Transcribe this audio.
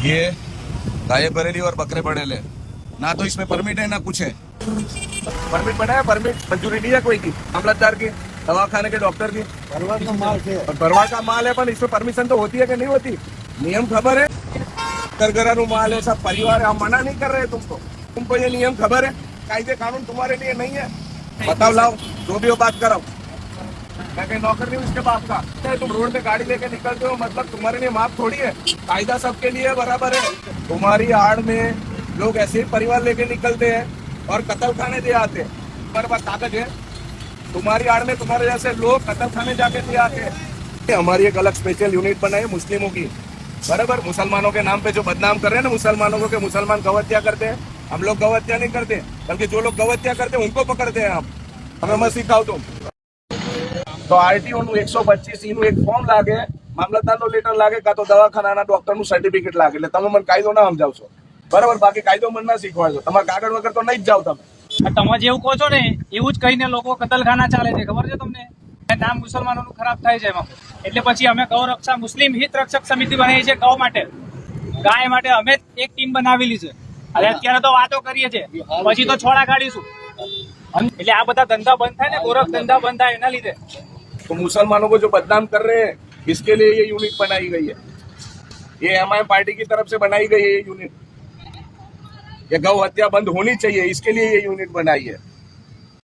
ये गाय बरेली और बकरे बड़ेले, ना तो इसमें परमिट है ना कुछ है। परमिट बना है, परमिट मंजूरी नहीं है कोई की, मामलतदार की, दवाखाने के डॉक्टर की। भरवाड़ का माल है। भरवाड़ का माल है, पर इसमें परमिशन तो होती है कि नहीं होती? नियम खबर है? करगरा नु माल है, सब परिवार है, हम मना नहीं कर रहे तुमको ये नियम खबर है? कायदे कानून तुम्हारे लिए नहीं है? बताओ, लाओ जो भी हो बात करो। मैं कहीं नौकर नहीं हूँ इसके बाप का। तुम रोड पे गाड़ी लेके निकलते हो, मतलब तुम्हारे लिए माफ थोड़ी है, कायदा सबके लिए बराबर है। तुम्हारी आड़ में लोग ऐसे ही परिवार लेके निकलते हैं और कत्ल खाने दे आते हैं। तुम्हारे पास कागज है? तुम्हारी आड़ में तुम्हारे जैसे लोग कत्ल खाने जाके दे आते हैं। हमारी एक अलग स्पेशल यूनिट बनाई है मुस्लिमों की, बराबर। मुसलमानों के नाम पे जो बदनाम कर रहे हैं ना मुसलमानों को, कि मुसलमान गौहत्या करते हैं, हम लोग गौहत्या नहीं करते, बल्कि जो लोग गौहत्या करते हैं उनको पकड़ते हैं हम। हमें मत सिखाओ तुम। तो आरटीओ નું 125 નું એક ફોર્મ લાગે, મામલતદારનો લેટર લાગે, કાં તો દવાખાનાના ડોક્ટરનું સર્ટિફિકેટ લાગે, એટલે તમે મને કાયદો ના સમજાવશો, બરાબર? બાકી કાયદો મને ના શીખવાડજો, તમારા કાગળ વગર તો નહીં જ જાઓ તમે। તમે જેવું કહો છો ને એવું જ કહીને લોકો કતલખાના ચાલે છે, ખબર છે તમને? નામ મુસલમાનોનું ખરાબ થાય છે એમાં, એટલે પછી અમે ગૌ રક્ષા મુસ્લિમ હિત રક્ષક સમિતિ બનાવી છે ગૌ માટે, ગાય માટે અમે એક ટીમ બનાવેલી છે। અને અત્યારે તો વાતો કરીએ છીએ, પછી તો છોડા કાઢીશું। એટલે આ બધા ધંધા બંધ થાય ને, ગોરખ ધંધા બંધ થાય એના લીધે। तो मुसलमानों को जो बदनाम कर रहे हैं, इसके लिए ये यूनिट बनाई गई है। ये एमआईएम पार्टी की तरफ से बनाई गई है ये यूनिट। ये गौ हत्या बंद होनी चाहिए, इसके लिए ये यूनिट बनाई है।